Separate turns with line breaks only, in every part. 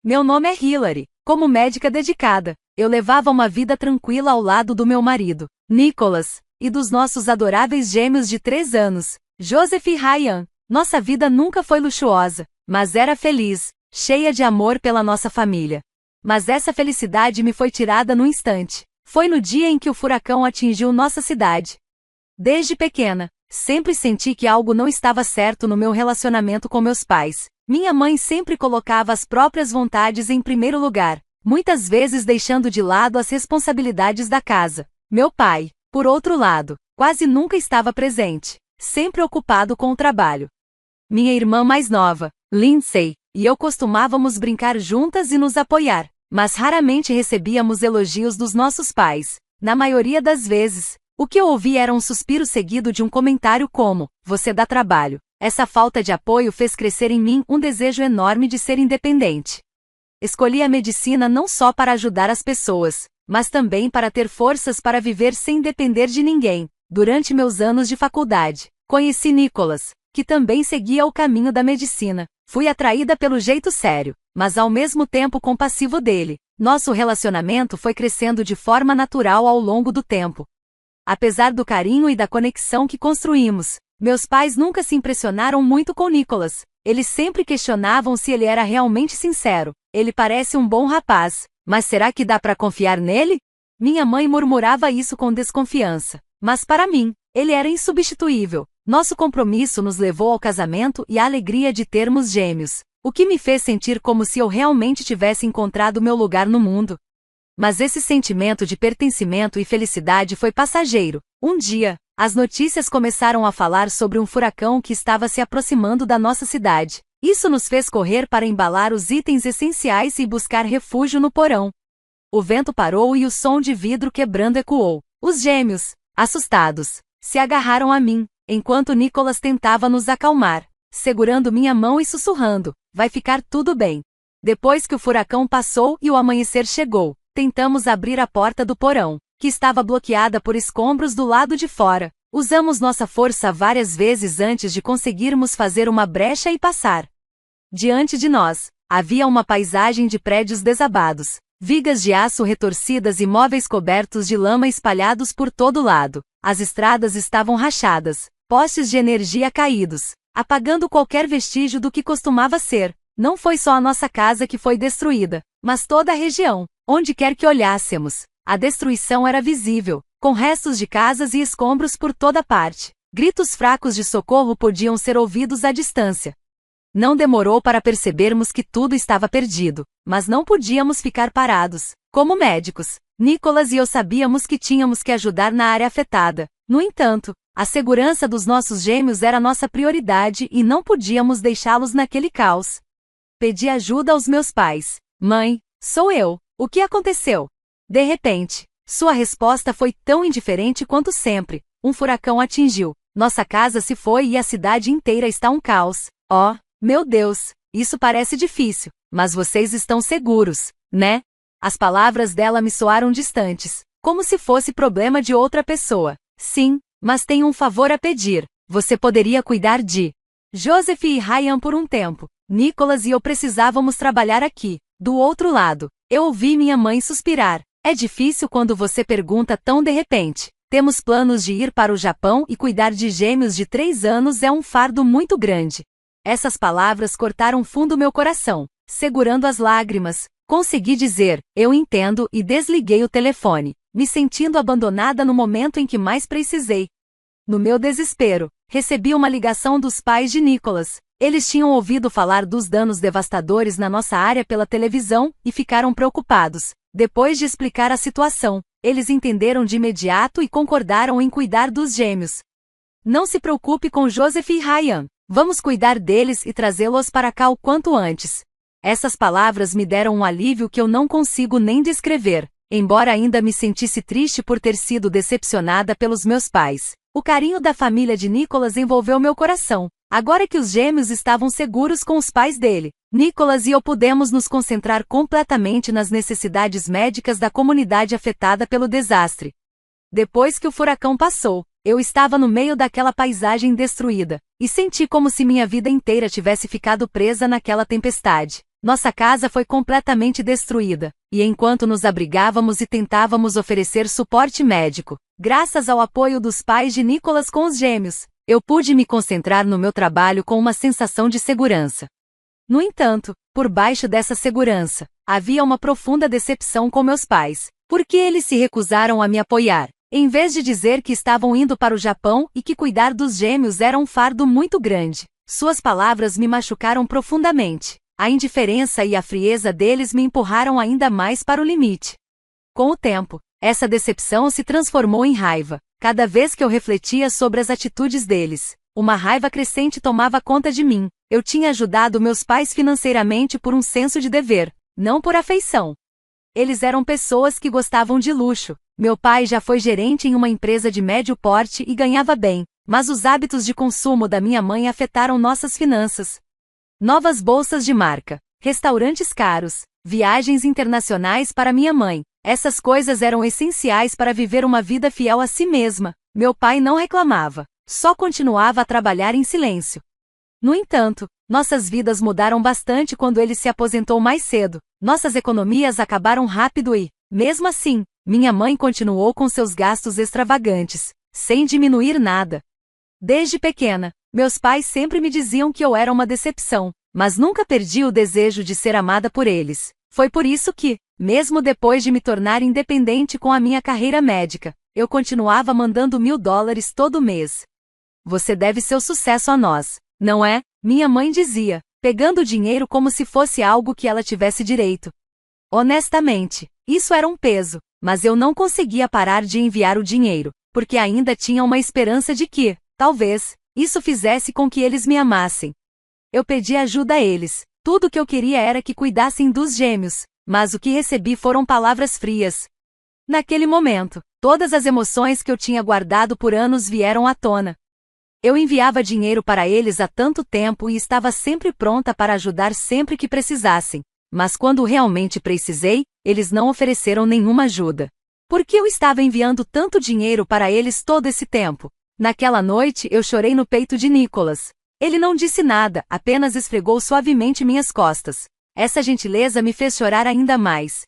Meu nome é Hilary. Como médica dedicada, eu levava uma vida tranquila ao lado do meu marido, Nicholas, e dos nossos adoráveis gêmeos de 3 anos, Joseph e Ryan. Nossa vida nunca foi luxuosa, mas era feliz, cheia de amor pela nossa família. Mas essa felicidade me foi tirada num instante. Foi no dia em que o furacão atingiu nossa cidade. Desde pequena, sempre senti que algo não estava certo no meu relacionamento com meus pais. Minha mãe sempre colocava as próprias vontades em primeiro lugar, muitas vezes deixando de lado as responsabilidades da casa. Meu pai, por outro lado, quase nunca estava presente, sempre ocupado com o trabalho. Minha irmã mais nova, Lindsay, e eu costumávamos brincar juntas e nos apoiar, mas raramente recebíamos elogios dos nossos pais. Na maioria das vezes, o que eu ouvia era um suspiro seguido de um comentário como: "Você dá trabalho." Essa falta de apoio fez crescer em mim um desejo enorme de ser independente. Escolhi a medicina não só para ajudar as pessoas, mas também para ter forças para viver sem depender de ninguém. Durante meus anos de faculdade, conheci Nicholas, que também seguia o caminho da medicina. Fui atraída pelo jeito sério, mas ao mesmo tempo compassivo dele. Nosso relacionamento foi crescendo de forma natural ao longo do tempo. Apesar do carinho e da conexão que construímos, meus pais nunca se impressionaram muito com Nicholas. Eles sempre questionavam se ele era realmente sincero. Ele parece um bom rapaz, mas será que dá para confiar nele? Minha mãe murmurava isso com desconfiança. Mas para mim, ele era insubstituível. Nosso compromisso nos levou ao casamento e à alegria de termos gêmeos, o que me fez sentir como se eu realmente tivesse encontrado meu lugar no mundo. Mas esse sentimento de pertencimento e felicidade foi passageiro. Um dia, as notícias começaram a falar sobre um furacão que estava se aproximando da nossa cidade. Isso nos fez correr para embalar os itens essenciais e buscar refúgio no porão. O vento parou e o som de vidro quebrando ecoou. Os gêmeos, assustados, se agarraram a mim, enquanto Nicholas tentava nos acalmar, segurando minha mão e sussurrando: "Vai ficar tudo bem." Depois que o furacão passou e o amanhecer chegou, tentamos abrir a porta do porão, que estava bloqueada por escombros do lado de fora. Usamos nossa força várias vezes antes de conseguirmos fazer uma brecha e passar. Diante de nós, havia uma paisagem de prédios desabados, vigas de aço retorcidas e móveis cobertos de lama espalhados por todo lado. As estradas estavam rachadas, postes de energia caídos, apagando qualquer vestígio do que costumava ser. Não foi só a nossa casa que foi destruída, mas toda a região. Onde quer que olhássemos, a destruição era visível, com restos de casas e escombros por toda parte. Gritos fracos de socorro podiam ser ouvidos à distância. Não demorou para percebermos que tudo estava perdido, mas não podíamos ficar parados. Como médicos, Nicholas e eu sabíamos que tínhamos que ajudar na área afetada. No entanto, a segurança dos nossos gêmeos era nossa prioridade e não podíamos deixá-los naquele caos. Pedi ajuda aos meus pais. "Mãe, sou eu. O que aconteceu?" De repente, sua resposta foi tão indiferente quanto sempre. "Um furacão atingiu. Nossa casa se foi e a cidade inteira está um caos." "Oh, meu Deus, isso parece difícil, mas vocês estão seguros, né?" As palavras dela me soaram distantes, como se fosse problema de outra pessoa. "Sim, mas tenho um favor a pedir. Você poderia cuidar de Joseph e Ryan por um tempo. Nicholas e eu precisávamos trabalhar aqui." Do outro lado, eu ouvi minha mãe suspirar. "É difícil quando você pergunta tão de repente. Temos planos de ir para o Japão e cuidar de gêmeos de 3 anos é um fardo muito grande." Essas palavras cortaram fundo meu coração. Segurando as lágrimas, consegui dizer: "Eu entendo" e desliguei o telefone, me sentindo abandonada no momento em que mais precisei. No meu desespero, recebi uma ligação dos pais de Nicholas. Eles tinham ouvido falar dos danos devastadores na nossa área pela televisão e ficaram preocupados. Depois de explicar a situação, eles entenderam de imediato e concordaram em cuidar dos gêmeos. "Não se preocupe com Joseph e Ryan. Vamos cuidar deles e trazê-los para cá o quanto antes." Essas palavras me deram um alívio que eu não consigo nem descrever. Embora ainda me sentisse triste por ter sido decepcionada pelos meus pais, o carinho da família de Nicholas envolveu meu coração. Agora que os gêmeos estavam seguros com os pais dele, Nicholas e eu pudemos nos concentrar completamente nas necessidades médicas da comunidade afetada pelo desastre. Depois que o furacão passou, eu estava no meio daquela paisagem destruída, e senti como se minha vida inteira tivesse ficado presa naquela tempestade. Nossa casa foi completamente destruída, e enquanto nos abrigávamos e tentávamos oferecer suporte médico, graças ao apoio dos pais de Nicholas com os gêmeos, eu pude me concentrar no meu trabalho com uma sensação de segurança. No entanto, por baixo dessa segurança, havia uma profunda decepção com meus pais, porque eles se recusaram a me apoiar, em vez de dizer que estavam indo para o Japão e que cuidar dos gêmeos era um fardo muito grande. Suas palavras me machucaram profundamente. A indiferença e a frieza deles me empurraram ainda mais para o limite. Com o tempo, essa decepção se transformou em raiva. Cada vez que eu refletia sobre as atitudes deles, uma raiva crescente tomava conta de mim. Eu tinha ajudado meus pais financeiramente por um senso de dever, não por afeição. Eles eram pessoas que gostavam de luxo. Meu pai já foi gerente em uma empresa de médio porte e ganhava bem, mas os hábitos de consumo da minha mãe afetaram nossas finanças. Novas bolsas de marca, restaurantes caros, viagens internacionais para minha mãe. Essas coisas eram essenciais para viver uma vida fiel a si mesma. Meu pai não reclamava, só continuava a trabalhar em silêncio. No entanto, nossas vidas mudaram bastante quando ele se aposentou mais cedo. Nossas economias acabaram rápido e, mesmo assim, minha mãe continuou com seus gastos extravagantes, sem diminuir nada. Desde pequena, meus pais sempre me diziam que eu era uma decepção, mas nunca perdi o desejo de ser amada por eles. Foi por isso que, mesmo depois de me tornar independente com a minha carreira médica, eu continuava mandando $1000 todo mês. Você deve seu sucesso a nós, não é? Minha mãe dizia, pegando o dinheiro como se fosse algo que ela tivesse direito. Honestamente, isso era um peso, mas eu não conseguia parar de enviar o dinheiro, porque ainda tinha uma esperança de que, talvez, isso fizesse com que eles me amassem. Eu pedi ajuda a eles, tudo que eu queria era que cuidassem dos gêmeos, mas o que recebi foram palavras frias. Naquele momento, todas as emoções que eu tinha guardado por anos vieram à tona. Eu enviava dinheiro para eles há tanto tempo e estava sempre pronta para ajudar sempre que precisassem, mas quando realmente precisei, eles não ofereceram nenhuma ajuda. Por que eu estava enviando tanto dinheiro para eles todo esse tempo? Naquela noite eu chorei no peito de Nicholas. Ele não disse nada, apenas esfregou suavemente minhas costas. Essa gentileza me fez chorar ainda mais.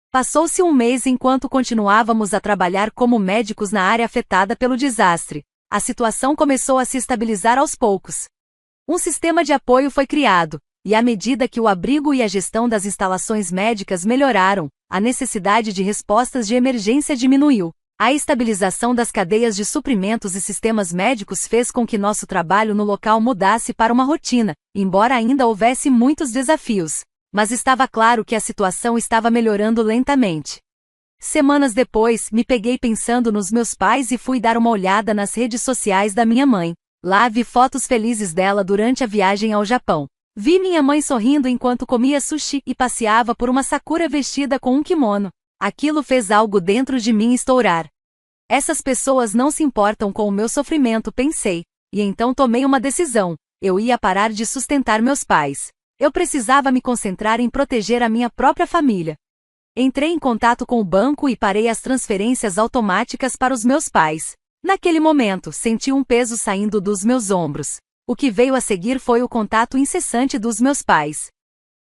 Passou-se um mês enquanto continuávamos a trabalhar como médicos na área afetada pelo desastre. A situação começou a se estabilizar aos poucos. Um sistema de apoio foi criado, e à medida que o abrigo e a gestão das instalações médicas melhoraram, a necessidade de respostas de emergência diminuiu. A estabilização das cadeias de suprimentos e sistemas médicos fez com que nosso trabalho no local mudasse para uma rotina, embora ainda houvesse muitos desafios. Mas estava claro que a situação estava melhorando lentamente. Semanas depois, me peguei pensando nos meus pais e fui dar uma olhada nas redes sociais da minha mãe. Lá vi fotos felizes dela durante a viagem ao Japão. Vi minha mãe sorrindo enquanto comia sushi e passeava por uma sakura vestida com um kimono. Aquilo fez algo dentro de mim estourar. Essas pessoas não se importam com o meu sofrimento, pensei, e então tomei uma decisão. Eu ia parar de sustentar meus pais. Eu precisava me concentrar em proteger a minha própria família. Entrei em contato com o banco e parei as transferências automáticas para os meus pais. Naquele momento, senti um peso saindo dos meus ombros. O que veio a seguir foi o contato incessante dos meus pais.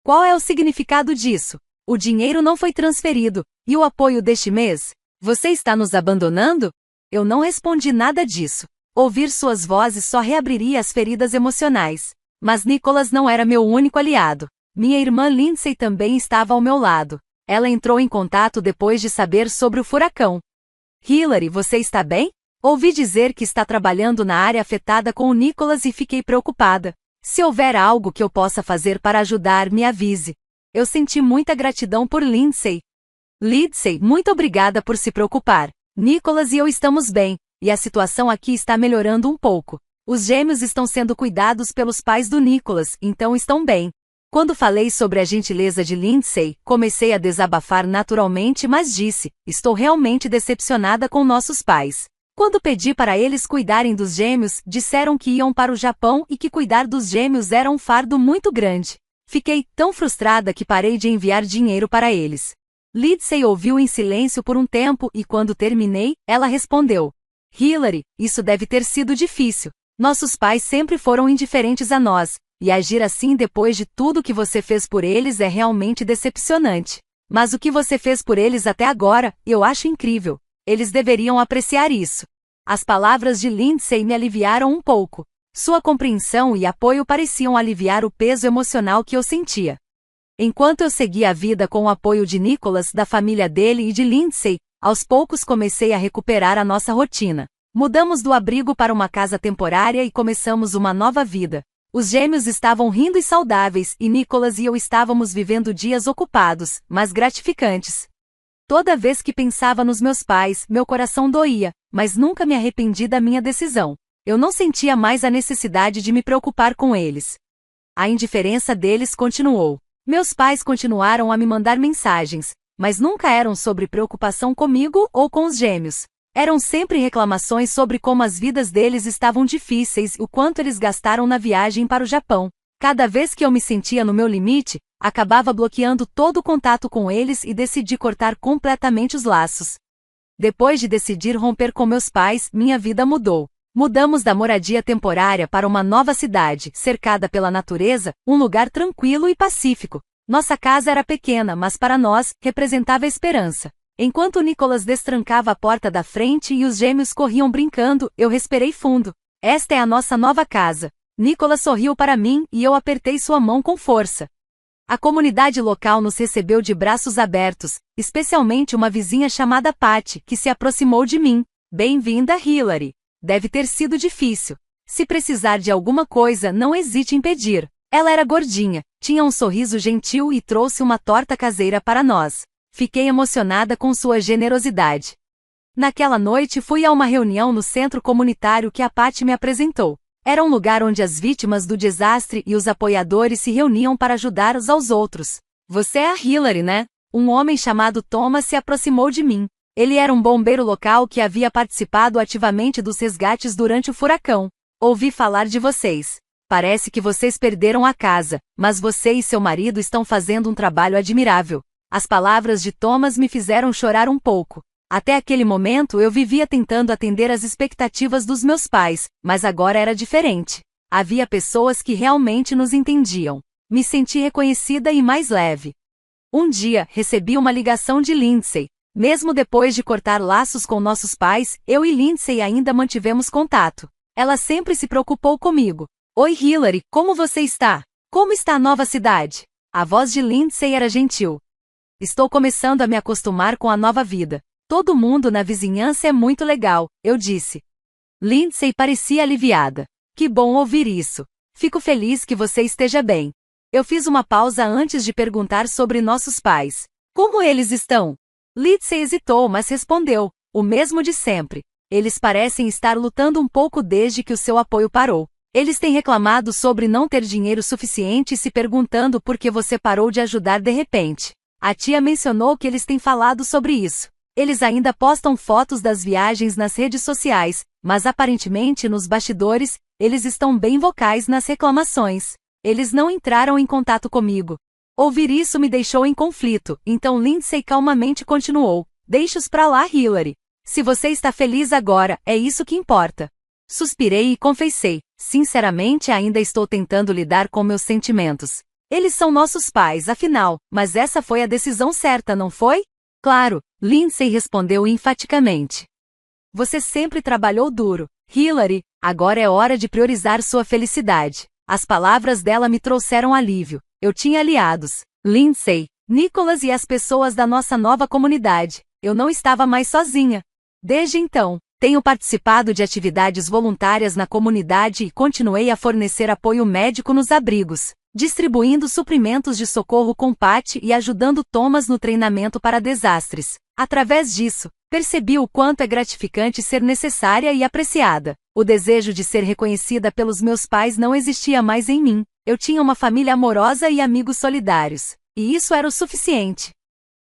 Qual é o significado disso? O dinheiro não foi transferido. E o apoio deste mês? Você está nos abandonando? Eu não respondi nada disso. Ouvir suas vozes só reabriria as feridas emocionais. Mas Nicholas não era meu único aliado. Minha irmã Lindsay também estava ao meu lado. Ela entrou em contato depois de saber sobre o furacão. Hillary, você está bem? Ouvi dizer que está trabalhando na área afetada com o Nicholas e fiquei preocupada. Se houver algo que eu possa fazer para ajudar, me avise. Eu senti muita gratidão por Lindsay. Lindsay, muito obrigada por se preocupar. Nicholas e eu estamos bem, e a situação aqui está melhorando um pouco. Os gêmeos estão sendo cuidados pelos pais do Nicholas, então estão bem. Quando falei sobre a gentileza de Lindsay, comecei a desabafar naturalmente, mas disse, estou realmente decepcionada com nossos pais. Quando pedi para eles cuidarem dos gêmeos, disseram que iam para o Japão e que cuidar dos gêmeos era um fardo muito grande. Fiquei tão frustrada que parei de enviar dinheiro para eles. Lindsay ouviu em silêncio por um tempo e quando terminei, ela respondeu. Hillary, isso deve ter sido difícil. Nossos pais sempre foram indiferentes a nós, e agir assim depois de tudo que você fez por eles é realmente decepcionante. Mas o que você fez por eles até agora, eu acho incrível. Eles deveriam apreciar isso. As palavras de Lindsay me aliviaram um pouco. Sua compreensão e apoio pareciam aliviar o peso emocional que eu sentia. Enquanto eu seguia a vida com o apoio de Nicholas, da família dele e de Lindsay, aos poucos comecei a recuperar a nossa rotina. Mudamos do abrigo para uma casa temporária e começamos uma nova vida. Os gêmeos estavam rindo e saudáveis, e Nicholas e eu estávamos vivendo dias ocupados, mas gratificantes. Toda vez que pensava nos meus pais, meu coração doía, mas nunca me arrependi da minha decisão. Eu não sentia mais a necessidade de me preocupar com eles. A indiferença deles continuou. Meus pais continuaram a me mandar mensagens, mas nunca eram sobre preocupação comigo ou com os gêmeos. Eram sempre reclamações sobre como as vidas deles estavam difíceis e o quanto eles gastaram na viagem para o Japão. Cada vez que eu me sentia no meu limite, acabava bloqueando todo o contato com eles e decidi cortar completamente os laços. Depois de decidir romper com meus pais, minha vida mudou. Mudamos da moradia temporária para uma nova cidade, cercada pela natureza, um lugar tranquilo e pacífico. Nossa casa era pequena, mas para nós, representava esperança. Enquanto Nicholas destrancava a porta da frente e os gêmeos corriam brincando, eu respirei fundo. Esta é a nossa nova casa. Nicholas sorriu para mim e eu apertei sua mão com força. A comunidade local nos recebeu de braços abertos, especialmente uma vizinha chamada Patty, que se aproximou de mim. Bem-vinda, Hilary. Deve ter sido difícil. Se precisar de alguma coisa, não hesite em pedir. Ela era gordinha, tinha um sorriso gentil e trouxe uma torta caseira para nós. Fiquei emocionada com sua generosidade. Naquela noite fui a uma reunião no centro comunitário que a Patty me apresentou. Era um lugar onde as vítimas do desastre e os apoiadores se reuniam para ajudar uns aos outros. Você é a Hilary, né? Um homem chamado Thomas se aproximou de mim. Ele era um bombeiro local que havia participado ativamente dos resgates durante o furacão. Ouvi falar de vocês. Parece que vocês perderam a casa, mas você e seu marido estão fazendo um trabalho admirável. As palavras de Thomas me fizeram chorar um pouco. Até aquele momento eu vivia tentando atender às expectativas dos meus pais, mas agora era diferente. Havia pessoas que realmente nos entendiam. Me senti reconhecida e mais leve. Um dia, recebi uma ligação de Lindsay. Mesmo depois de cortar laços com nossos pais, eu e Lindsay ainda mantivemos contato. Ela sempre se preocupou comigo. Oi Hilary, como você está? Como está a nova cidade? A voz de Lindsay era gentil. Estou começando a me acostumar com a nova vida. Todo mundo na vizinhança é muito legal, eu disse. Lindsay parecia aliviada. Que bom ouvir isso. Fico feliz que você esteja bem. Eu fiz uma pausa antes de perguntar sobre nossos pais. Como eles estão? Lindsay hesitou, mas respondeu. O mesmo de sempre. Eles parecem estar lutando um pouco desde que o seu apoio parou. Eles têm reclamado sobre não ter dinheiro suficiente e se perguntando por que você parou de ajudar de repente. A tia mencionou que eles têm falado sobre isso. Eles ainda postam fotos das viagens nas redes sociais, mas aparentemente nos bastidores, eles estão bem vocais nas reclamações. Eles não entraram em contato comigo. Ouvir isso me deixou em conflito, então Lindsay calmamente continuou. Deixa-os pra lá, Hilary. Se você está feliz agora, é isso que importa. Suspirei e confessei. Sinceramente, ainda estou tentando lidar com meus sentimentos. Eles são nossos pais, afinal, mas essa foi a decisão certa, não foi? Claro, Lindsay respondeu enfaticamente. Você sempre trabalhou duro. Hilary, agora é hora de priorizar sua felicidade. As palavras dela me trouxeram alívio. Eu tinha aliados. Lindsay, Nicholas e as pessoas da nossa nova comunidade. Eu não estava mais sozinha. Desde então, tenho participado de atividades voluntárias na comunidade e continuei a fornecer apoio médico nos abrigos, distribuindo suprimentos de socorro com Patty e ajudando Thomas no treinamento para desastres. Através disso, percebi o quanto é gratificante ser necessária e apreciada. O desejo de ser reconhecida pelos meus pais não existia mais em mim. Eu tinha uma família amorosa e amigos solidários, e isso era o suficiente.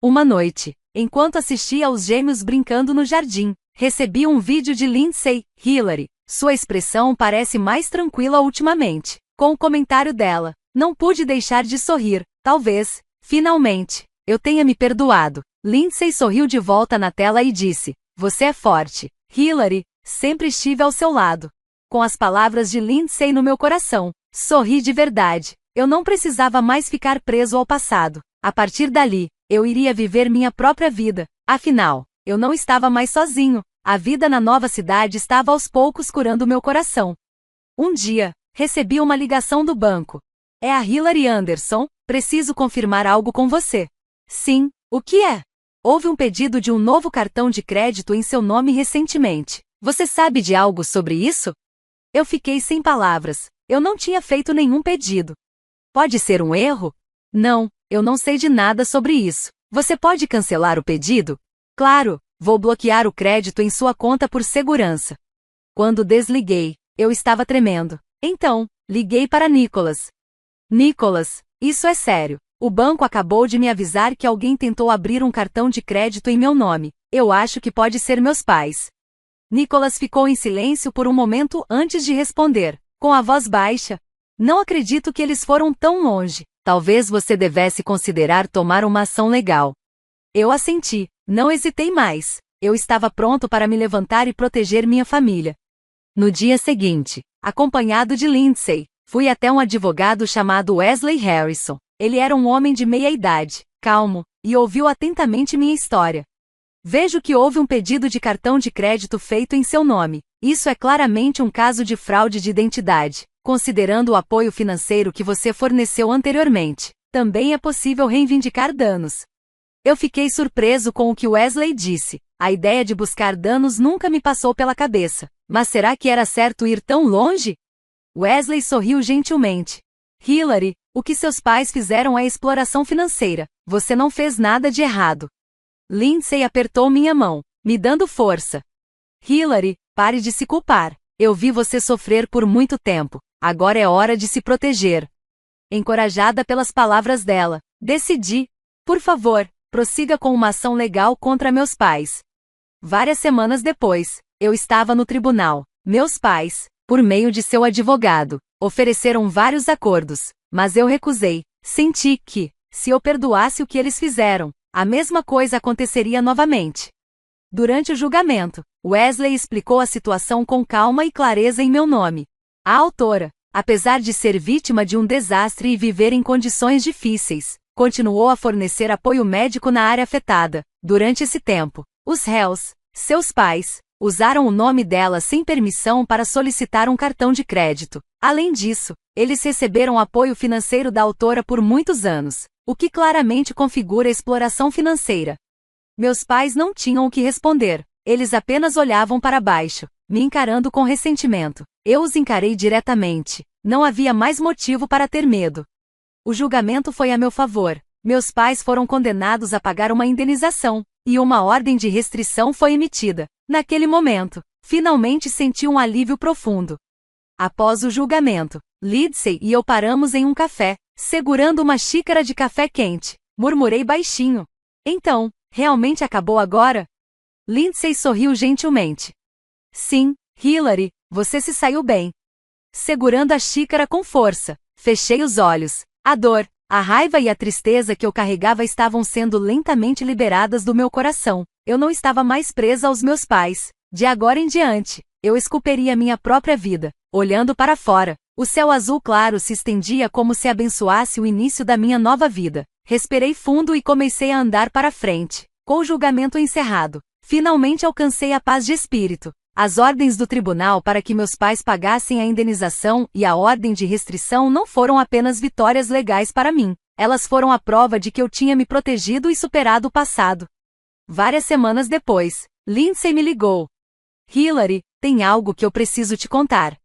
Uma noite, enquanto assistia aos gêmeos brincando no jardim, recebi um vídeo de Lindsay. Hilary, sua expressão parece mais tranquila ultimamente. Com o comentário dela, não pude deixar de sorrir. Talvez, finalmente, eu tenha me perdoado. Lindsay sorriu de volta na tela e disse: Você é forte. Hilary, sempre estive ao seu lado. Com as palavras de Lindsay no meu coração, Sorri de verdade. Eu não precisava mais ficar preso ao passado. A partir dali, eu iria viver minha própria vida. Afinal, eu não estava mais sozinho. A vida na nova cidade estava aos poucos curando meu coração. Um dia, recebi uma ligação do banco. É a Hilary Anderson, preciso confirmar algo com você. Sim, o que é? Houve um pedido de um novo cartão de crédito em seu nome recentemente. Você sabe de algo sobre isso? Eu fiquei sem palavras. Eu não tinha feito nenhum pedido. Pode ser um erro? Não, eu não sei de nada sobre isso. Você pode cancelar o pedido? Claro, vou bloquear o crédito em sua conta por segurança. Quando desliguei, eu estava tremendo. Então, liguei para Nicholas. Nicholas, isso é sério. O banco acabou de me avisar que alguém tentou abrir um cartão de crédito em meu nome. Eu acho que pode ser meus pais. Nicholas ficou em silêncio por um momento antes de responder, com a voz baixa. Não acredito que eles foram tão longe. Talvez você devesse considerar tomar uma ação legal. Eu assenti, não hesitei mais. Eu estava pronto para me levantar e proteger minha família. No dia seguinte, acompanhado de Lindsay, fui até um advogado chamado Wesley Harrison. Ele era um homem de meia-idade, calmo, e ouviu atentamente minha história. Vejo que houve um pedido de cartão de crédito feito em seu nome. Isso é claramente um caso de fraude de identidade. Considerando o apoio financeiro que você forneceu anteriormente, também é possível reivindicar danos. Eu fiquei surpreso com o que Wesley disse. A ideia de buscar danos nunca me passou pela cabeça. Mas será que era certo ir tão longe? Wesley sorriu gentilmente. Hilary, o que seus pais fizeram é exploração financeira. Você não fez nada de errado. Lindsay apertou minha mão, me dando força. Hilary, pare de se culpar. Eu vi você sofrer por muito tempo. Agora é hora de se proteger. Encorajada pelas palavras dela, decidi. Por favor, prossiga com uma ação legal contra meus pais. Várias semanas depois, eu estava no tribunal. Meus pais, por meio de seu advogado, ofereceram vários acordos, mas eu recusei. Senti que, se eu perdoasse o que eles fizeram, a mesma coisa aconteceria novamente. Durante o julgamento, Wesley explicou a situação com calma e clareza em meu nome. A autora, apesar de ser vítima de um desastre e viver em condições difíceis, continuou a fornecer apoio médico na área afetada. Durante esse tempo, os réus, seus pais, usaram o nome dela sem permissão para solicitar um cartão de crédito. Além disso, eles receberam apoio financeiro da autora por muitos anos, o que claramente configura exploração financeira. Meus pais não tinham o que responder, eles apenas olhavam para baixo, me encarando com ressentimento. Eu os encarei diretamente, não havia mais motivo para ter medo. O julgamento foi a meu favor, meus pais foram condenados a pagar uma indenização, e uma ordem de restrição foi emitida. Naquele momento, finalmente senti um alívio profundo. Após o julgamento, Lindsay e eu paramos em um café, segurando uma xícara de café quente. Murmurei baixinho. Então, realmente acabou agora? Lindsay sorriu gentilmente. Sim, Hilary, você se saiu bem. Segurando a xícara com força, fechei os olhos. A dor, a raiva e a tristeza que eu carregava estavam sendo lentamente liberadas do meu coração. Eu não estava mais presa aos meus pais. De agora em diante, eu esculperia minha própria vida. Olhando para fora, o céu azul claro se estendia como se abençoasse o início da minha nova vida. Respirei fundo e comecei a andar para frente. Com o julgamento encerrado, finalmente alcancei a paz de espírito. As ordens do tribunal para que meus pais pagassem a indenização e a ordem de restrição não foram apenas vitórias legais para mim. Elas foram a prova de que eu tinha me protegido e superado o passado. Várias semanas depois, Lindsay me ligou. Hilary, tem algo que eu preciso te contar.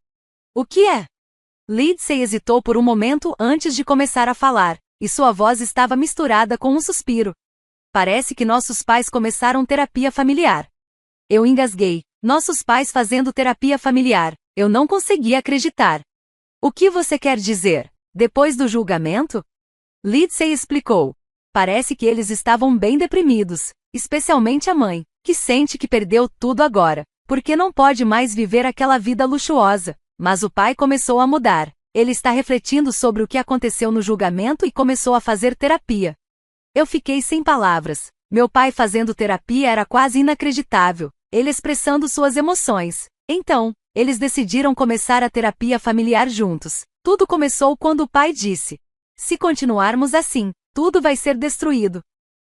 O que é? Lindsay hesitou por um momento antes de começar a falar, e sua voz estava misturada com um suspiro. Parece que nossos pais começaram terapia familiar. Eu engasguei. Nossos pais fazendo terapia familiar. Eu não conseguia acreditar. O que você quer dizer? Depois do julgamento? Lindsay explicou. Parece que eles estavam bem deprimidos, especialmente a mãe, que sente que perdeu tudo agora, porque não pode mais viver aquela vida luxuosa. Mas o pai começou a mudar. Ele está refletindo sobre o que aconteceu no julgamento e começou a fazer terapia. Eu fiquei sem palavras. Meu pai fazendo terapia era quase inacreditável. Ele expressando suas emoções. Então, eles decidiram começar a terapia familiar juntos. Tudo começou quando o pai disse: se continuarmos assim, tudo vai ser destruído.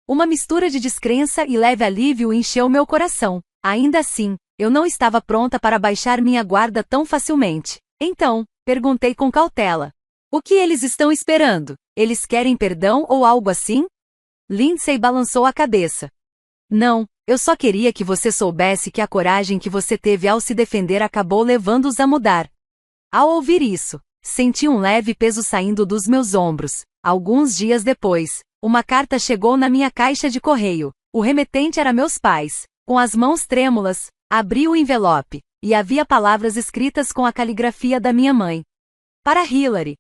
Uma mistura de descrença e leve alívio encheu meu coração. Ainda assim, eu não estava pronta para baixar minha guarda tão facilmente. Então, perguntei com cautela: o que eles estão esperando? Eles querem perdão ou algo assim? Lindsay balançou a cabeça. Não, eu só queria que você soubesse que a coragem que você teve ao se defender acabou levando-os a mudar. Ao ouvir isso, senti um leve peso saindo dos meus ombros. Alguns dias depois, uma carta chegou na minha caixa de correio. O remetente era meus pais. Com as mãos trêmulas, abri o envelope, e havia palavras escritas com a caligrafia da minha mãe. Para Hilary.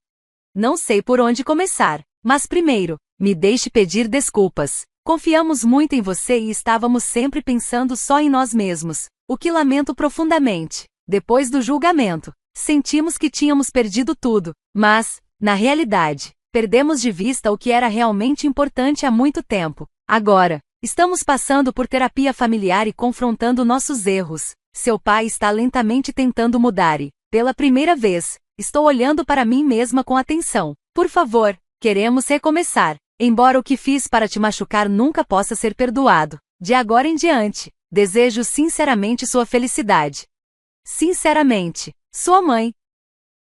Não sei por onde começar, mas primeiro, me deixe pedir desculpas. Confiamos muito em você e estávamos sempre pensando só em nós mesmos, o que lamento profundamente. Depois do julgamento, sentimos que tínhamos perdido tudo, mas, na realidade, perdemos de vista o que era realmente importante há muito tempo. Agora, estamos passando por terapia familiar e confrontando nossos erros. Seu pai está lentamente tentando mudar e, pela primeira vez, estou olhando para mim mesma com atenção. Por favor, queremos recomeçar. Embora o que fiz para te machucar nunca possa ser perdoado, de agora em diante, desejo sinceramente sua felicidade. Sinceramente, sua mãe.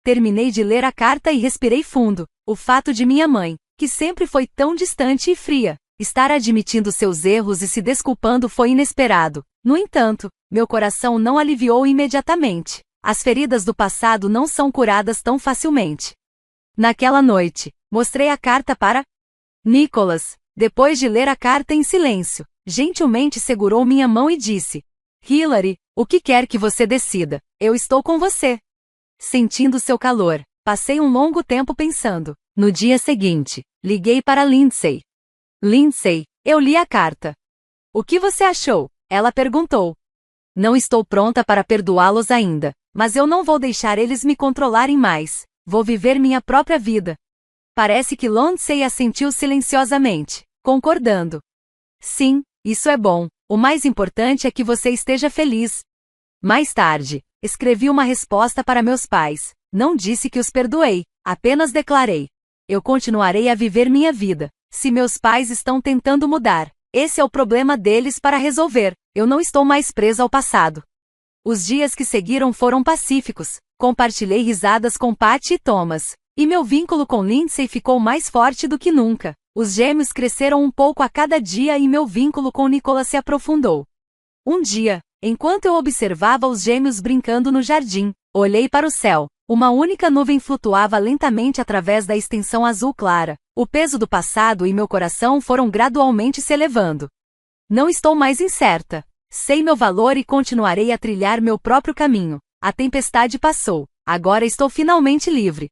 Terminei de ler a carta e respirei fundo. O fato de minha mãe, que sempre foi tão distante e fria, estar admitindo seus erros e se desculpando foi inesperado. No entanto, meu coração não aliviou imediatamente. As feridas do passado não são curadas tão facilmente. Naquela noite, mostrei a carta para Nicholas. Depois de ler a carta em silêncio, gentilmente segurou minha mão e disse: Hilary, o que quer que você decida, eu estou com você. Sentindo seu calor, passei um longo tempo pensando. No dia seguinte, liguei para Lindsay. Lindsay, eu li a carta. O que você achou? Ela perguntou. Não estou pronta para perdoá-los ainda, mas eu não vou deixar eles me controlarem mais. Vou viver minha própria vida. Parece que Lindsay assentiu silenciosamente, concordando. Sim, isso é bom. O mais importante é que você esteja feliz. Mais tarde, escrevi uma resposta para meus pais. Não disse que os perdoei, apenas declarei: eu continuarei a viver minha vida. Se meus pais estão tentando mudar, esse é o problema deles para resolver. Eu não estou mais presa ao passado. Os dias que seguiram foram pacíficos. Compartilhei risadas com Patty e Thomas. E meu vínculo com Lindsay ficou mais forte do que nunca. Os gêmeos cresceram um pouco a cada dia e meu vínculo com Nicholas se aprofundou. Um dia, enquanto eu observava os gêmeos brincando no jardim, olhei para o céu. Uma única nuvem flutuava lentamente através da extensão azul clara. O peso do passado e meu coração foram gradualmente se elevando. Não estou mais incerta. Sei meu valor e continuarei a trilhar meu próprio caminho. A tempestade passou. Agora estou finalmente livre.